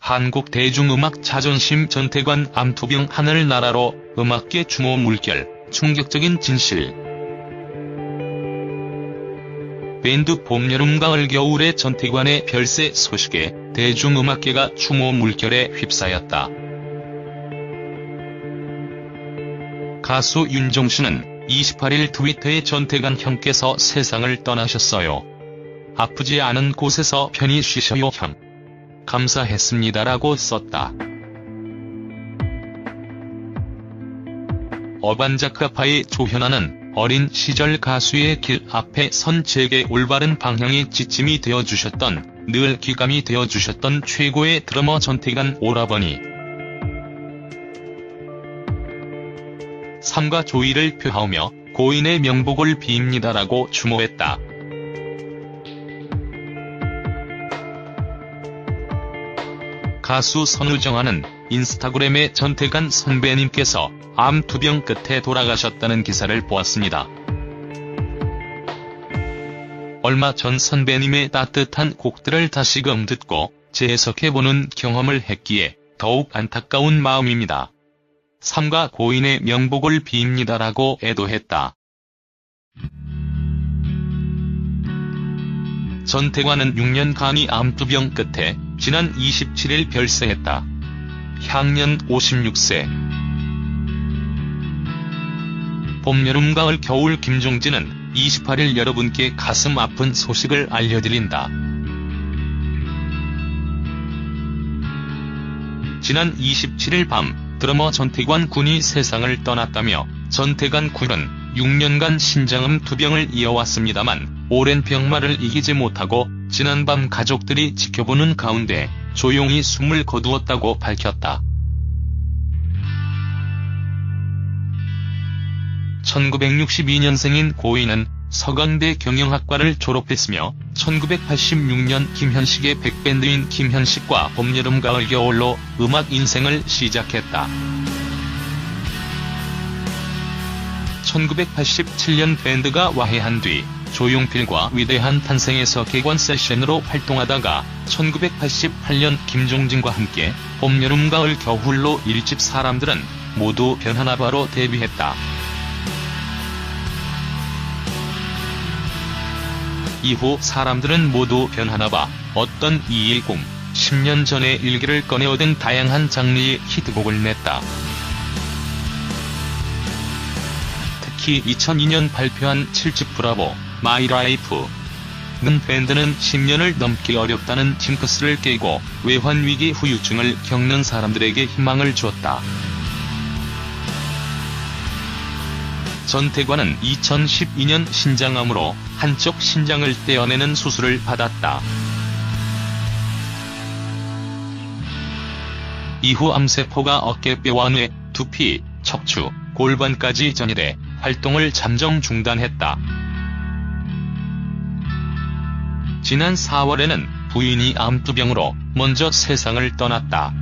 한국 대중음악 자존심 전태관 암투병 하늘나라로 음악계 추모 물결, 충격적인 진실. 밴드 봄, 여름, 가을, 겨울의 전태관의 별세 소식에 대중음악계가 추모 물결에 휩싸였다. 가수 윤종신은 28일 트위터에 전태관 형께서 세상을 떠나셨어요. 아프지 않은 곳에서 편히 쉬셔요 형. 감사했습니다라고 썼다. 어반자카파의 조현아는 어린 시절 가수의 길 앞에 선 제게 올바른 방향이 지침이 되어주셨던, 늘 귀감이 되어주셨던 최고의 드러머 전태관 오라버니. 삶과 조의를 표하며 고인의 명복을 빕니다라고 추모했다. 가수 선우정아는 인스타그램에 전태관 선배님께서 암투병 끝에 돌아가셨다는 기사를 보았습니다. 얼마 전 선배님의 따뜻한 곡들을 다시금 듣고 재해석해보는 경험을 했기에 더욱 안타까운 마음입니다. 삼가 고인의 명복을 빕니다라고 애도했다. 전태관은 6년간의 암투병 끝에 지난 27일 별세했다. 향년 56세. 봄, 여름, 가을, 겨울. 김종진은 28일 여러분께 가슴 아픈 소식을 알려드린다. 지난 27일 밤 드러머 전태관 군이 세상을 떠났다며 전태관 군은 6년간 신장암 투병을 이어왔습니다만 오랜 병마를 이기지 못하고 지난밤 가족들이 지켜보는 가운데 조용히 숨을 거두었다고 밝혔다. 1962년생인 고인은 서강대 경영학과를 졸업했으며 1986년 김현식의 백밴드인 김현식과 봄, 여름, 가을, 겨울로 음악 인생을 시작했다. 1987년 밴드가 와해한 뒤 조용필과 위대한 탄생에서 객원 세션으로 활동하다가 1988년 김종진과 함께 봄, 여름, 가을, 겨울로 1집 사람들은 모두 변하나봐로 데뷔했다. 이후 사람들은 모두 변하나봐, 어떤 210, 10년 전의 일기를 꺼내어 등 다양한 장르의 히트곡을 냈다. 특히 2002년 발표한 7집 브라보, 마이 라이프는 밴드는 10년을 넘기 어렵다는 징크스를 깨고 외환위기 후유증을 겪는 사람들에게 희망을 주었다. 전태관은 2012년 신장암으로 한쪽 신장을 떼어내는 수술을 받았다. 이후 암세포가 어깨뼈와 뇌, 두피, 척추, 골반까지 전이돼 활동을 잠정 중단했다. 지난 4월에는 부인이 암투병으로 먼저 세상을 떠났다.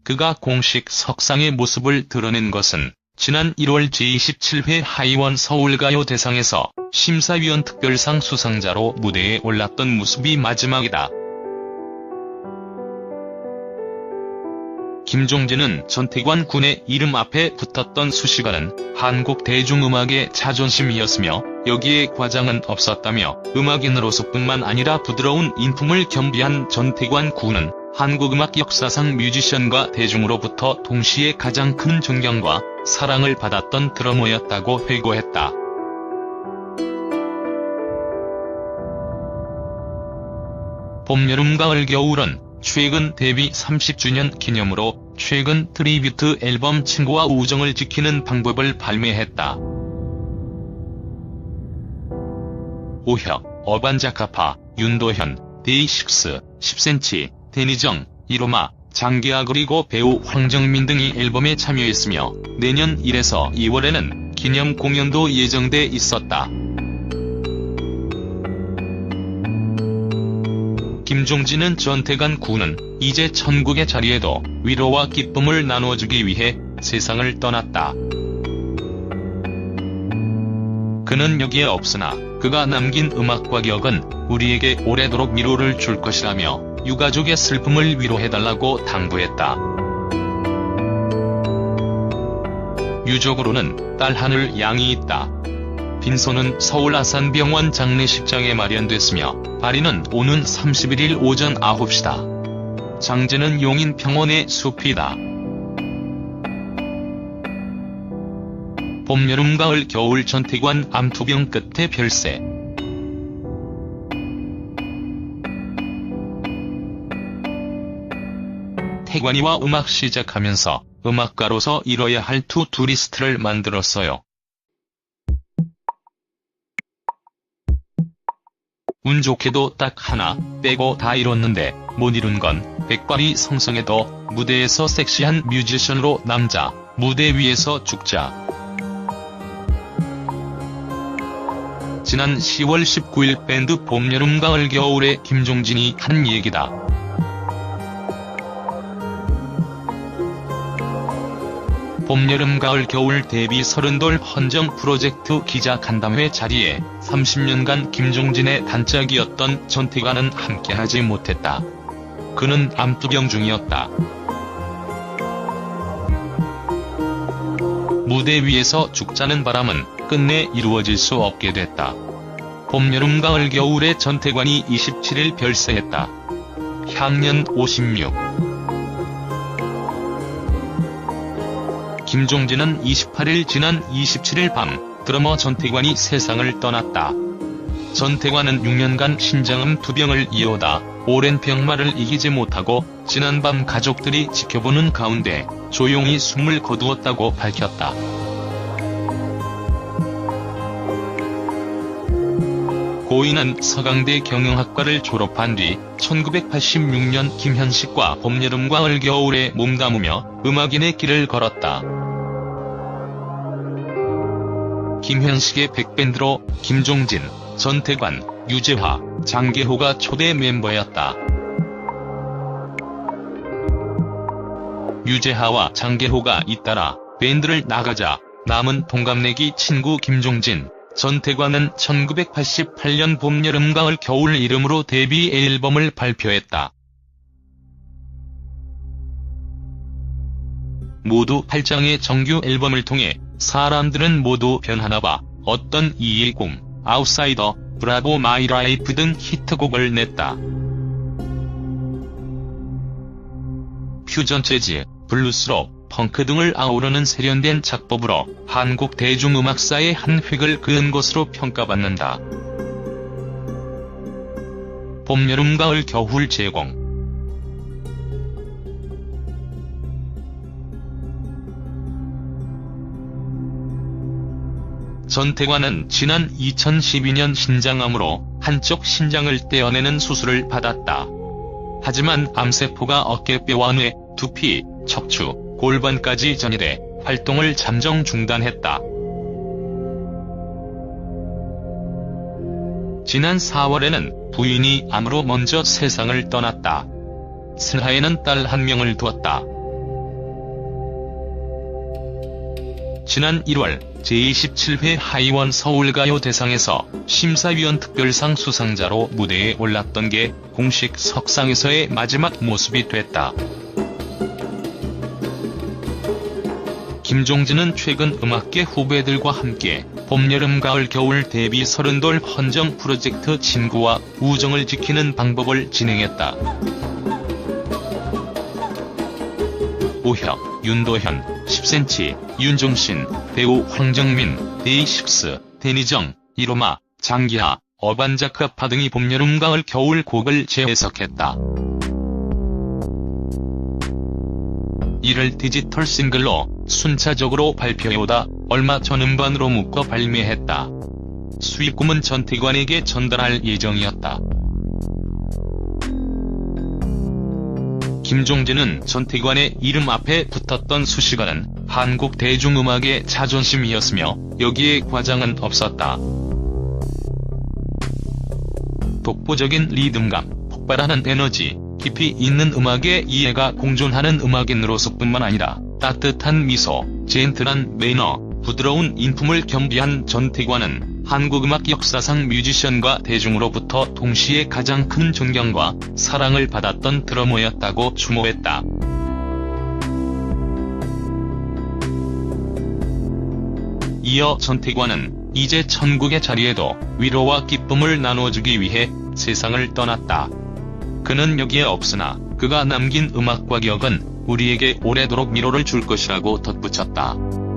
그가 공식 석상의 모습을 드러낸 것은 지난 1월 제27회 하이원 서울가요대상에서 심사위원 특별상 수상자로 무대에 올랐던 모습이 마지막이다. 김종진은 전태관 군의 이름 앞에 붙었던 수식어는 한국 대중음악의 자존심이었으며 여기에 과장은 없었다며 음악인으로서뿐만 아니라 부드러운 인품을 겸비한 전태관 군은 한국 음악 역사상 뮤지션과 대중으로부터 동시에 가장 큰 존경과 사랑을 받았던 드러머였다고 회고했다. 봄, 여름, 가을, 겨울은 최근 데뷔 30주년 기념으로 최근 트리뷰트 앨범 친구와 우정을 지키는 방법을 발매했다. 오혁, 어반자카파, 윤도현, 데이식스, 10cm, 데니정, 이로마, 장기하 그리고 배우 황정민 등이 앨범에 참여했으며 내년 1에서 2월에는 기념 공연도 예정돼 있었다. 김종진은 전태관 군은 이제 천국의 자리에도 위로와 기쁨을 나눠주기 위해 세상을 떠났다. 그는 여기에 없으나 그가 남긴 음악과 기억은 우리에게 오래도록 위로를 줄 것이라며 유가족의 슬픔을 위로해달라고 당부했다. 유족으로는 딸 하늘 양이 있다. 빈소는 서울 아산병원 장례식장에 마련됐으며 발인은 오는 31일 오전 9시다. 장제는 용인 평원의 숲이다. 봄, 여름, 가을, 겨울 전태관 암투병 끝에 별세. 태관이와 음악 시작하면서 음악가로서 이뤄야 할 투두 리스트를 만들었어요. 운 좋게도 딱 하나 빼고 다 이뤘는데 못 이룬 건 백발이 성성해도 무대에서 섹시한 뮤지션으로 남자, 무대 위에서 죽자. 지난 10월 19일 밴드 봄, 여름, 가을, 겨울의 김종진이 한 얘기다. 봄, 여름, 가을, 겨울 데뷔 30돌 헌정 프로젝트 기자간담회 자리에 30년간 김종진의 단짝이었던 전태관은 함께하지 못했다. 그는 암투병 중이었다. 무대 위에서 죽자는 바람은 끝내 이루어질 수 없게 됐다. 봄, 여름, 가을, 겨울에 전태관이 27일 별세했다. 향년 56. 김종진은 28일 지난 27일 밤 드러머 전태관이 세상을 떠났다. 전태관은 6년간 신장암 투병을 이어오다 오랜 병마를 이기지 못하고 지난밤 가족들이 지켜보는 가운데 조용히 숨을 거두었다고 밝혔다. 고인은 서강대 경영학과를 졸업한 뒤 1986년 김현식과 봄, 여름, 가을, 겨울에 몸담으며 음악인의 길을 걸었다. 김현식의 백밴드로 김종진, 전태관, 유재하, 장계호가 초대 멤버였다. 유재하와 장계호가 잇따라 밴드를 나가자 남은 동갑내기 친구 김종진, 전태관은 1988년 봄, 여름, 가을, 겨울 이름으로 데뷔 앨범을 발표했다. 모두 8장의 정규 앨범을 통해 사람들은 모두 변하나봐, 어떤 210, 아웃사이더, 브라보 마이 라이프 등 히트곡을 냈다. 퓨전 재즈, 블루스록, 펑크 등을 아우르는 세련된 작법으로 한국 대중음악사의 한 획을 그은 것으로 평가받는다. 봄, 여름, 가을, 겨울 제공. 전태관은 지난 2012년 신장암으로 한쪽 신장을 떼어내는 수술을 받았다. 하지만 암세포가 어깨뼈와 뇌, 두피, 척추, 골반까지 전이돼 활동을 잠정 중단했다. 지난 4월에는 부인이 암으로 먼저 세상을 떠났다. 슬하에는 딸 1명을 두었다. 지난 1월 제27회 하이원 서울가요대상에서 심사위원 특별상 수상자로 무대에 올랐던 게 공식 석상에서의 마지막 모습이 됐다. 김종진은 최근 음악계 후배들과 함께 봄, 여름, 가을, 겨울 데뷔 30돌 헌정 프로젝트 친구와 우정을 지키는 방법을 진행했다. 오혁, 윤도현, 10cm, 윤종신, 배우 황정민, 데이식스, 데니정, 이로마, 장기하, 어반자카파 등이 봄, 여름, 가을, 겨울 곡을 재해석했다. 이를 디지털 싱글로 순차적으로 발표해오다 얼마 전 음반으로 묶어 발매했다. 수익금은 전태관에게 전달할 예정이었다. 김종진은 전태관의 이름 앞에 붙었던 수식어는 한국 대중음악의 자존심이었으며 여기에 과장은 없었다. 독보적인 리듬감, 폭발하는 에너지, 깊이 있는 음악의 이해가 공존하는 음악인으로서뿐만 아니라 따뜻한 미소, 젠틀한 매너, 부드러운 인품을 겸비한 전태관은 한국 음악 역사상 뮤지션과 대중으로부터 동시에 가장 큰 존경과 사랑을 받았던 드러머였다고 추모했다. 이어 전태관은 이제 천국의 자리에도 위로와 기쁨을 나눠주기 위해 세상을 떠났다. 그는 여기에 없으나 그가 남긴 음악과 기억은 우리에게 오래도록 위로를 줄 것이라고 덧붙였다.